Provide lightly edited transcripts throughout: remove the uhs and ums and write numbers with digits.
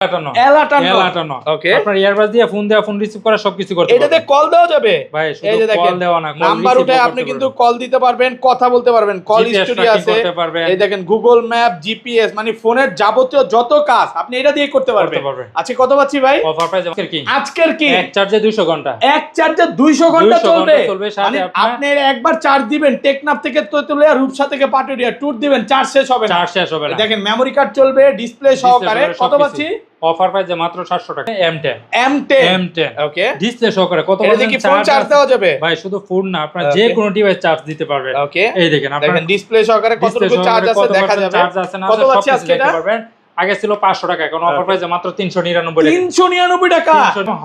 ওকে আপনার ইয়ারবাস দিয়ে ফোন দেওয়া ফোন রিসিভ করা সবকিছু করতে পারবেন। এটাতে কল দেওয়া যাবে ভাই, শুধু কল দেওয়া না, নাম্বার উঠায় আপনি কিন্তু কল দিতে পারবেন, কথা বলতে পারবেন, কল হিস্টরি আছে, এই দেখেন গুগল ম্যাপ, জিপিএস, মানে ফোনের যাবতীয় যত কাজ আপনি এটা দিয়ে করতে পারবেন। আচ্ছা কত পাচ্ছি ভাই? অফার প্রাইস আজকের কি এক চার্জে 200 ঘন্টা, এক চার্জে 200 ঘন্টা চলবে। মানে আপনি একবার চার্জ দিবেন, টেকনাফ থেকে তেতুলিয়া, রূপসা থেকে পাটুরিয়া ট্যুর দিবেন, চার্জ শেষ হবে না। দেখেন মেমরি কার্ড চলবে, ডিসপ্লে সহকারে। কত পাচ্ছি? অফার প্রাইস মাত্র 700 টাকা। M10 ওকে ডিসপ্লে সহকারে কত পার্সেন্ট কি ফোন চার্জ দেওয়া যাবে? ভাই শুধু ফোন না, আপনারা যে কোনো ডিভাইস চার্জ দিতে পারবেন। ওকে এই দেখেন আপনারা ডিসপ্লে সহকারে কতটুকু চার্জ আছে দেখা যাবে। কত পাচ্ছি আজকে এটা? আগে ছিল 500 টাকা, এখন অফার প্রাইসে মাত্র 399 টাকা। 399 টাকা।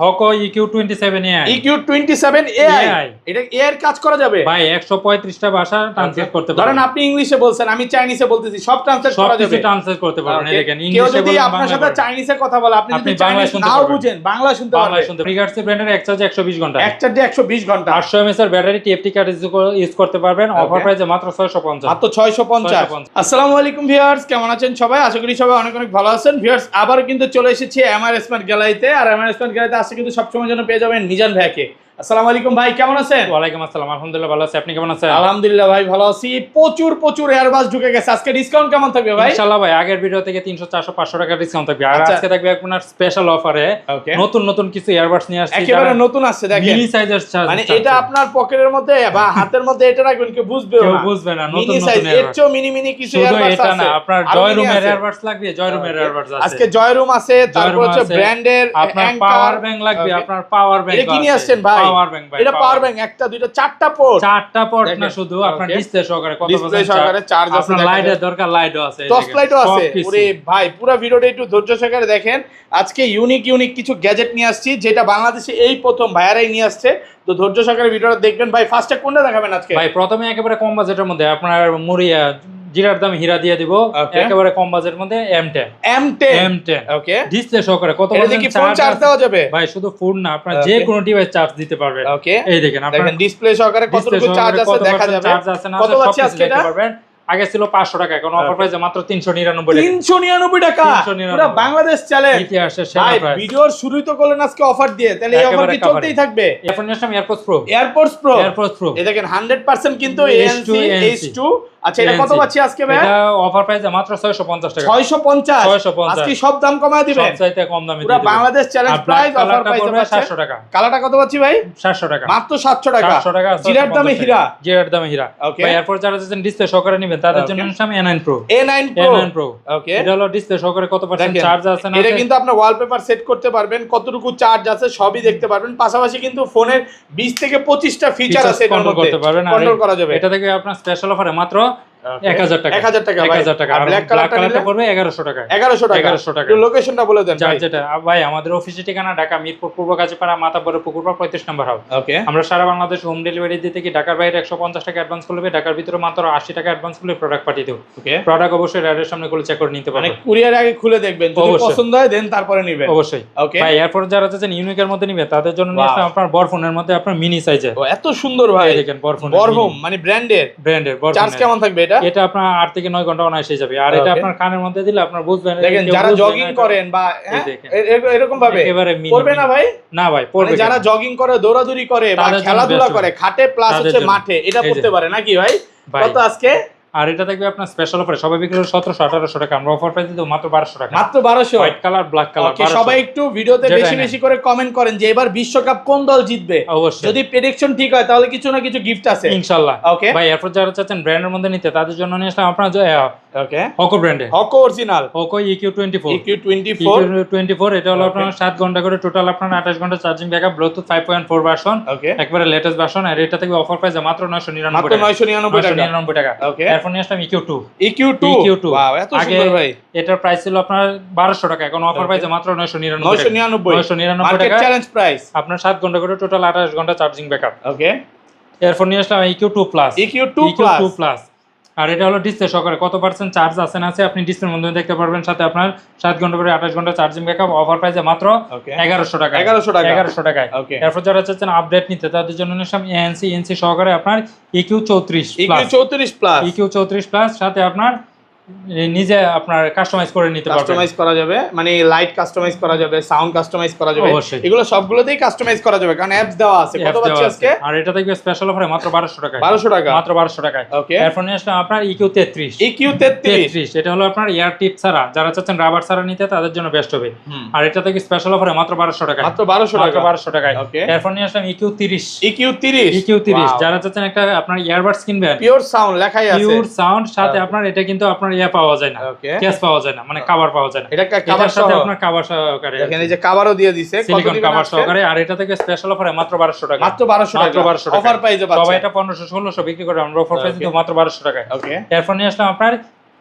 হকো EQ27AI EQ27AI এটা এর কাজ করা যাবে ভাই। 135 টা ভাষা ট্রান্সলেট করতে পারবেন। ধরেন আপনি ইংলিশে বলছেন, আমি চাইনিজে বলতেছি, সব ট্রান্সলেট করা যাবে। সব ট্রান্সলেট করতে পারবেন। এই দেখেন কেউ যদি আপনার সাথে চাইনিজে কথা বলে, আপনি যদি চাইনিজ নাও বুঝেন, বাংলা শুনতে পারবেন। রিগার্ডস ব্র্যান্ডের এক চার্জে 120 ঘন্টা, এক চার্জে 120 ঘন্টা, 800 mAh এর ব্যাটারি, TFT কার্ড ইউজ করতে পারবেন। অফার প্রাইসে মাত্র 650। মাত্র 650। আসসালামু আলাইকুম ভিউয়ার্স, কেমন আছেন সবাই? আশা করি সবাই অনেক অনেক ভালো আছেন। ভিউয়ার্স আবার কিন্তু চলে এসেছি এমআর স্মার্ট গ্যালারিতে। আর এমআর স্মার্ট গ্যালারিতে আসছে কিন্তু সবসময় জন্য পেয়ে যাবেন মিজান ভাইকে। আসসালামু আলাইকুম ভাই, কেমন আছেন? ওয়ালাইকুম আসসালাম, আলহামদুলিল্লাহ ভালো আছি। আপনি কেমন আছেন? আলহামদুলিল্লাহ ভাই ভালো আছি। প্রচুর এয়ারবাস ঢুকে গেছে। আজকে ডিসকাউন্ট কেমন থাকবে ভাই? ইনশাআল্লাহ ভাই, আগের ভিডিও থেকে 300 400 500 টাকা ডিসকাউন্ট থাকবে। আর আজকে থাকবে আপনার স্পেশাল অফারে নতুন কিছু এয়ারবাস নিয়ে আসছি, একেবারে নতুন আছে। দেখেন মিনি সাইজের চার্জ, মানে এটা আপনার পকেটের মধ্যে বা হাতের মধ্যে এটা রাখবেন, কেউ বুঝবে না। নতুন সাইজ এর চেয়ে মিনি কিছু এয়ারবাস আছে। এটা না, আপনার জয়রুমের এয়ারবাস লাগবে, জয়রুমের এয়ারবাস আছে। আজকে জয়রুম আছে, তারপর হচ্ছে ব্র্যান্ডের আপনার পাওয়ার ব্যাংক লাগবে, আপনার পাওয়ার ব্যাংক। এটা কি নিয়ে আসছেন ভাই? পাওয়ার ব্যাংক ভাই। এটা পাওয়ার ব্যাংক একটা দুইটা চারটা পোর্ট না, শুধু আপনার ডিসপ্লে সহকারে কত ডিসপ্লে সহকারে চার্জ আছে। আপনার লাইটের দরকার, লাইটও আছে, টর্চ লাইটও আছে। ওরে ভাই পুরো ভিডিওটা একটু ধৈর্য সহকারে দেখেন। আজকে ইউনিক কিছু গ্যাজেট নিয়ে আসছি, যেটা বাংলাদেশে এই প্রথম ভাইয়ারাই নিয়ে আসছে। তো ধৈর্য সহকারে ভিডিওটা দেখবেন ভাই। ফার্স্টে কোনটা দেখাবেন আজকে? ভাই প্রথমে একেবারে কম বাজেটের মধ্যে আপনার মুরিয়া জিরার দাম হীরা দিয়ে দিব। একেবারে কম বাজেটের মধ্যে M10 ওকে ডিসপ্লে সহকারে কত পার্সেন্ট ফোন চার্জ দেওয়া যাবে? ভাই শুধু ফোন না, আপনারা যে কোনো ডিভাইস চার্জ দিতে পারবেন। ওকে এই দেখেন আপনারা ডিসপ্লে সহকারে কতটুকু চার্জ আছে দেখা যাবে। কত পাচ্ছি আজকে এটা? আগে ছিল 500 টাকা, এখন অফার প্রাইসে মাত্র 399 টাকা। 399 টাকা পুরো বাংলাদেশ চ্যালেঞ্জ। ইতিহাসের সেরা প্রাইস। ভিডিওর শুরুই তো করলেন আজকে অফার দিয়ে, তাহলে এই অফার কি চলতেই থাকবে? এখন নিয়ে আসলাম এয়ারপোর্টস প্রো। এই দেখেন 100% কিন্তু ANC H2। আচ্ছা এটা কত পাচ্ছি আজকে ভাই? এটা অফার প্রাইসে মাত্র 650 টাকা। 650 আজকে সব দাম কমায় দিবেন, সবচাইতে কম দামে পুরো বাংলাদেশ চ্যালেঞ্জ প্রাইস। অফার প্রাইসে 700 টাকা। কালারটা কত পাচ্ছি ভাই? 700 টাকা, মাত্র 700 টাকা। 700 টাকা জিরার দামে হীরা। ভাই এরপর যারা যাচ্ছেন ডিসপ্লে সহকারে নেবেন, তাদের জন্য আমি A9 Pro। ওকে এটা হলো ডিসপ্লে সহকারে কত পার্সেন্ট চার্জ আছে না। এটা কিন্তু আপনার ওয়ালপেপার সেট করতে পারবেন, কতটুকু চার্জ আছে সবই দেখতে পারবেন। পাশাপাশি কিন্তু ফোনের 20 থেকে 25টা ফিচার আছে, এটা করতে পারবেন, কন্ট্রোল করা যাবে। এটা থেকে আপনার স্পেশাল অফারে মাত্র 1000 টাকা। 1000 টাকা। আর ব্ল্যাক কালারটা পড়বে 1100 টাকা। 1100 টাকা। লোকেশনটা বলে দেন ভাই। যেটা ভাই আমাদের অফিসের ঠিকানা ঢাকা মিরপুর পূর্ব কাজীপাড়া মাতাবরে পুকুরপাড় 35 নম্বর হাউস। ওকে আমরা সারা বাংলাদেশ হোম ডেলিভারি দিতে কি ঢাকার বাইরে 150 টাকা অ্যাডভান্স করলে, ঢাকার ভিতরে মাত্র 80 টাকা অ্যাডভান্স করলে প্রোডাক্ট পাঠিয়ে দেব। ওকে প্রোডাক্ট অবশ্যই রাইডের সামনে খুলে চেক করে নিতে পারবেন, মানে কুরিয়ার আগে খুলে দেখবেন, যদি পছন্দ হয় দেন তারপরে নেবেন অবশ্যই। ওকে ভাই এরপর যারা চাচ্ছেন ইউনিকের মধ্যে নিবে, তাদের জন্য নিয়ে আসলাম আপনার বরফোনের মধ্যে আপনার মিনি সাইজে। এত সুন্দর ভাই, দেখেন বরফোম মানে ব্র্যান্ডের বরফোন। চার্জ কেমন থাকবে এটা? এটা আপনার 8 থেকে 9 ঘন্টা অনায়াসে যাবে। আর এটা আপনার কানের মধ্যে দিলে আপনার বুঝবেন। দেখেন যারা জগিং করেন বা এরকম ভাবে পড়বে না ভাই? না ভাই পড়বে। যারা জগিং করে, দৌড়াদৌড়ি করে বা খেলাধুলা করে খাটে প্লাস হচ্ছে মাঠে, এটা করতে পারে নাকি ভাই? কত আজকে? আর এটা থাকবে আপনার স্পেশাল অফারে, সবাই বিক্রি করে 1700-1800 টাকা, আমরা অফার প্রাইস দিই মাত্র 1200 টাকা। মাত্র 1200। White colour, black colour. সবাই একটু ভিডিওতে বেশি করে কমেন্ট করেন যে এবার বিশ্বকাপ কোন দল জিতবে। অবশ্যই যদি প্রেডিকশন ঠিক হয় তাহলে কিছু না কিছু গিফট আছে ইনশাআল্লাহ। ওকে ভাই এরপর যারা চাচ্ছেন ব্র্যান্ডের মধ্যে নিতে, তাদের জন্য নিয়ে আসলাম আপনার ওকে হকো ব্র্যান্ডে, হকো অরিজিনাল, হকো EQ24। এটা হলো আপনার 7 ঘন্টা করে টোটাল আপনার 28 ঘন্টা চার্জিং ব্যাকআপ, ব্লুটুথ 5.4 ভার্সন, একবারে লেটেস্ট ভার্সন। আর এটা থেকে অফার প্রাইস মাত্র 999 টাকা। ওকে এরপর নিয়ে আসলাম EQ2। ওয়াও এত সুন্দর ভাই। এটার প্রাইস ছিল আপনার 1200 টাকা, এখন অফার প্রাইসে মাত্র 999 টাকা। Challenge price. আপনার 7 ঘন্টা করে টোটাল 28 ঘন্টা চার্জিং ব্যাকআপ। ওকে এরপর নিয়ে আসলাম EQ2 প্লাস। আর এটা হলো ডিসপ্লে সহকারে কত পার্সেন্ট চার্জ আছে না আছে আপনি ডিসপ্লের মধ্যে দেখতে পারবেন। সাথে আপনার 7 ঘন্টা করে 28 ঘন্টা চার্জিং ব্যাকআপ, অফার প্রাইসে মাত্র 1100 টাকা। 1100 টাকায়। এরপর যারা চাচ্ছেন আপডেট নিতে, তাদের জন্য নিলাম ANC সহকারে আপনার EQ34 প্লাস। সাথে আপনার নিজে আপনার কাস্টমাইজ করে নিতে পারবেন। কাস্টমাইজ করা যাবে, মানে লাইট কাস্টমাইজ করা যাবে, সাউন্ড কাস্টমাইজ করা যাবে, অবশ্যই। এগুলো সবগুলোতেই কাস্টমাইজ করা যাবে কারণ অ্যাপস দেওয়া আছে। কত পাচ্ছি আজকে? আর এটা থাকবে স্পেশাল অফারে মাত্র 1200 টাকায়। 1200 টাকা, মাত্র 1200 টাকায়। ওকে। এরপর নিয়ে আসলাম আপনার EQ33। EQ33 এটা হলো আপনার এয়ার টিপ ছাড়া, যারা চাচ্ছেন রাবার ছাড়া নিতে তাদের জন্য বেস্ট হবে। আর এটা থেকে স্পেশাল অফারে মাত্র 1200 টাকায়। মাত্র 1200 টাকা, 1200 টাকায়। ওকে। এরপর নিয়ে আসলাম EQ30। EQ30 যারা চাচ্ছেন একটা আপনার ইয়ারবাডস কিনবেন, পিওর সাউন্ড লেখাই আছে, পিওর সাউন্ড সাথে আপনার এটা কিন্তু আপনার ইয়া পাওয়া যায় না, কেস পাওয়া যায় না, মানে কভার পাওয়া যায় না। এটা এটার কভার সাথে সহ, আপনার কভার সহকারে দেখেন এই যে কভারও দিয়ে দিয়েছে, কত সিলিকন দিবেন কভার আজকে? সহকারে। আর এটা থেকে স্পেশাল অফারে মাত্র 1200 টাকা। মাত্র 1200 টাকা, 1200 টাকা অফার প্রাইসে পাচ্ছেন। সবাই এটা 1500 1600 বিক্রি করে, আমরা অফার প্রাইসে মাত্র 1200 টাকায়। ওকে। এরপর নিয়ে আসলাম আপনার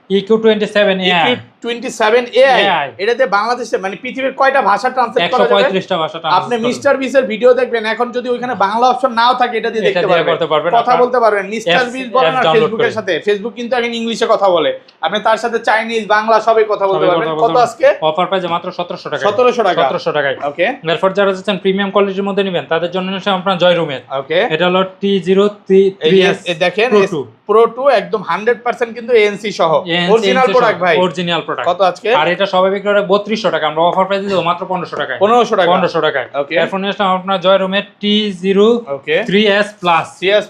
EQ27 AI। EQ27 AI, এটাতে বাংলাদেশে মানে পৃথিবীর কয়টা ভাষা ট্রান্সলেট করা যাবে? 135টা ভাষা। আপনি মিস্টার বিসের ভিডিও দেখবেন, এখন যদি ওইখানে বাংলা অপশন নাও থাকে এটা দিয়ে দেখতে পারবেন, কথা বলতে পারবেন। মিস্টার বিস বলেন আর ফেসবুকের সাথে, ফেসবুক কিন্তু এখন ইংলিশে কথা বলে, আপনি তার সাথে চাইনিজ বাংলা সবই কথা বলতে পারবেন। কত আজকে? অফার প্রাইসে মাত্র 1700 টাকা। 1700 টাকা, 1700 টাকায়। ওকে। এরপর যারা যাচ্ছেন প্রিমিয়াম কোয়ালিটির মধ্যে নেবেন তাদের জন্য হচ্ছে আপনার জয় রুমের, ওকে। এটা হলো T03S দেখেন Pro 2 একদম 100% কিন্তু ANC সহ অরিজিনাল প্রোডাক্ট ভাই, অরিজিনাল প্রোডাক্ট। কত আজকে? আর এটা সবাই বিক্রি করে 3200 টাকা, আমরা অফার প্রাইসে দেব মাত্র 1500 টাকায়। 1500 টাকা, 1500 টাকায়। ওকে। এরপর নিয়ে আসলাম আপনার জয় রুমের T03S Plus। 3S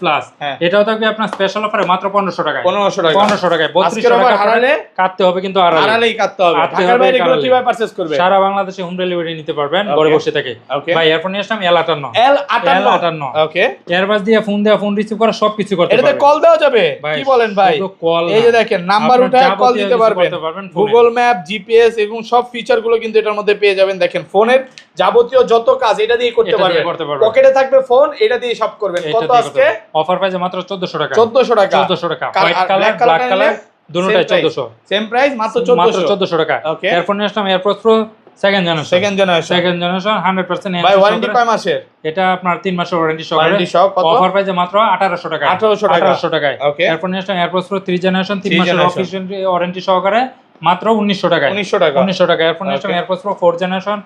Plus হ্যাঁ, এটাও থাকবে আপনার স্পেশাল অফারে মাত্র 1500 টাকায়। 1500 টাকা, 1500 টাকায়। 3200 আজকের টাকা হারালে কাটতে হবে, কিন্তু আড়ালেই কাটতে হবে। ঢাকার বাইরে এগুলো কিভাবে পারচেজ করবে? সারা বাংলাদেশে হোম ডেলিভারি নিতে পারবেন ঘরে বসে থেকে। ওকে ভাই এরপর নিয়ে আসলাম L58। L58, ওকে। এয়ারবাস দিয়ে ফোন দেওয়া, ফোন রিসিভ করা, সবকিছু করতে এটাতে পারবেন। কল দেওয়া যাবে? ভাই, কি বলেন ভাই? শুধু কল এই যে দেখেন নাম্বার উঠায় কল দিতে পারবেন, গুগল ম্যাপ, জিপিএস এবং সব ফিচার গুলো কিন্তু এটার মধ্যে পেয়ে যাবেন। দেখেন ফোনের যাবতীয় যত কাজ এটা দিয়ে করতে পারবেন। পকেটে থাকবে ফোন, এটা দিয়ে সব করবেন। কত আজকে? অফার প্রাইসে মাত্র 1400 টাকা। 1400 টাকা, 1400 টাকা। হোয়াইট কালার, ব্ল্যাক কালার দুটোটাই 1400। সেম প্রাইস, মাত্র 1400 টাকা। ওকে। এরপর নিয়ে আসলাম এয়ারপোর্টস প্রো সেকেন্ড জেনারেশন 100% ভাই ওয়ারেন্টি কয় মাসের? এটা আপনার 3 মাসের ওয়ারেন্টি ওয়ারেন্টি সহ। কত? অফার প্রাইসে মাত্র 1800 টাকা। 1800 টাকায়। ওকে। এরপর নিয়ে আসলাম এয়ারপোর্টস প্রো 3 জেনারেশন 3 মাসের অফিসিয়াল ওয়ারেন্টি সহকারে মাত্র 1900 টাকায়। 1900 টাকা, 1900 টাকা। এরপর নিয়ে আসলাম এয়ারপোর্টস প্রো 4 জেনারেশন,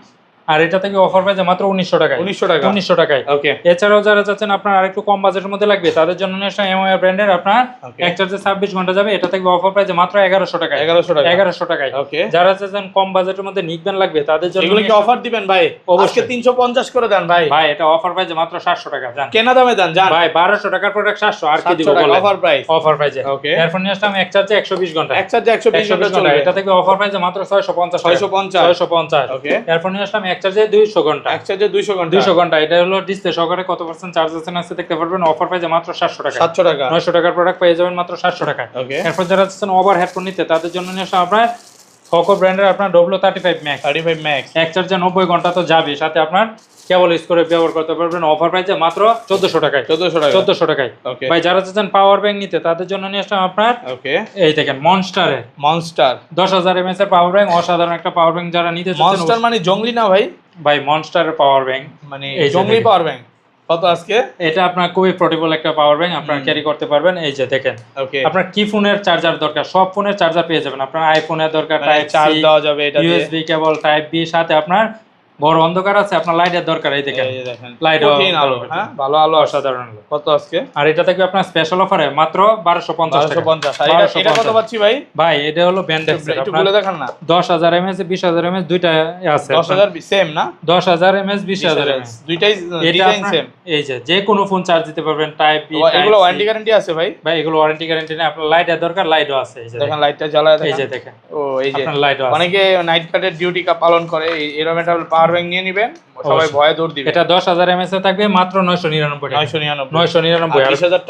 আর এটা থেকে অফার প্রাইসে মাত্র 1900 টাকায়। 1900 টাকায়। ওকে। এছাড়াও যারা চাচ্ছেন আপনার আরেকটু কম বাজেটের মধ্যে লাগবে তাদের জন্য নিয়ে আসলাম এমআই ব্র্যান্ডের আপনার এক চার্জে 26 ঘন্টা যাবে, এটা থেকে অফার প্রাইসে মাত্র 1100 টাকায়। 1100 টাকায়। ওকে। যারা চাচ্ছেন কম বাজেটের মধ্যে নিকবেন লাগবে তাদের জন্য এগুলো কি অফার দিবেন ভাই? আজকে 350 করে দেন ভাই। ভাই এটা অফার প্রাইসে মাত্র 700 টাকা। জান কেনা দামে দেন, জান ভাই 1200 টাকার প্রোডাক্ট 700, আর কি দিব বলেন? অফার প্রাইস, অফার প্রাইসে। ওকে। এরপর নিয়ে আসলাম এক চার্জে 120 ঘন্টা, এক চার্জে 120 ঘন্টা চলবে, এটা থেকে অফার প্রাইসে মাত্র 650 650। ওকে। এরপর নিয়ে আসলাম এক চার্জে 200 ঘন্টা, এক চার্জে 200 ঘন্টা, 200 ঘন্টা। এটা হলো ডিসপ্লে সহকারে কত পার্সেন্ট চার্জ আছে দেখতে পারবেন। অফার প্রাইসে মাত্র 700 টাকা, 700 টাকা। 900 টাকার প্রোডাক্ট পেয়ে যাবেন মাত্র 700 টাকায়। ওকে। এরপর যারা চাচ্ছেন ওভার হেডফোন নিতে তাদের জন্য নিয়ে আসলাম আপনার ফোকো ব্র্যান্ডের আপনার W35 Max। এক চার্জে 90 ঘন্টা তো যাবে, সাথে আপনার কেবল ইউজ করে ব্যবহার করতে পারবেন। অফার প্রাইসে মাত্র 1400 টাকায়। 1400 টাকায়। ভাই যারা চাচ্ছেন পাওয়ার ব্যাংক নিতে তাদের জন্য নিয়ে আসলাম আপনার এই দেখেন মনস্টার 10000 mAh এর পাওয়ার ব্যাংক। অসাধারণ একটা পাওয়ার ব্যাংক যারা নিতে চাচ্ছেন। মনস্টার মানে জঙ্গলি না ভাই? ভাই মনস্টারের পাওয়ার ব্যাংক মানে জঙ্গলি পাওয়ার ব্যাংক। কত আজকে? এটা আপনার খুবই পোর্টেবল একটা পাওয়ার ব্যাংক, আপনারা ক্যারি করতে পারবেন। এই যে দেখেন, আপনার কি ফোনের চার্জার দরকার সব ফোনের চার্জার পেয়ে যাবেন। আপনার আইফোনের দরকার টাইপ চার্জ দেওয়া যাবে, এটা ইউএসবি কেবল টাইপ বি, সাথে আপনার বড় অন্ধকার আছে, আপনার লাইটের দরকার। এই দেখেন লাইট আলো, হ্যাঁ ভালো আলো, অসাধারণ আলো। কত আজকে? আর এটা থেকে আপনার স্পেশাল অফারে মাত্র 1250 টাকা। 1250। এটা কত পাচ্ছি ভাই? ভাই এটা হলো ব্যান্ডেক্স, একটু বলে দেখান না। 10000 mAh 20000 mAh দুইটা আছে। 10000 সেম না? 10000 mAh 20000 mAh দুইটাই ডিজাইন সেম। এই যে কোনো ফোন চার্জ দিতে পারবেন টাইপ বি। এগুলো ওয়ারেন্টি গ্যারান্টি আছে ভাই? ভাই এগুলো ওয়ারেন্টি গ্যারান্টি না, আপনার লাইটের দরকার, লাইটও আছে। এই যে দেখেন লাইটটা জ্বালায় দেখেন। এই যে দেখেন, ও এই যে আপনার লাইটও আছে। অনেকে নাইট কাটের ডিউটি পালন করে, এরকম একটা পাওয়ার ব্যাংক নিয়ে নেবেন, সবাই ভয়ে দৌড় দিবে। এটা 10000 mAh থাকবে মাত্র 999 টাকা। 999। 999। আর 20000 টাকা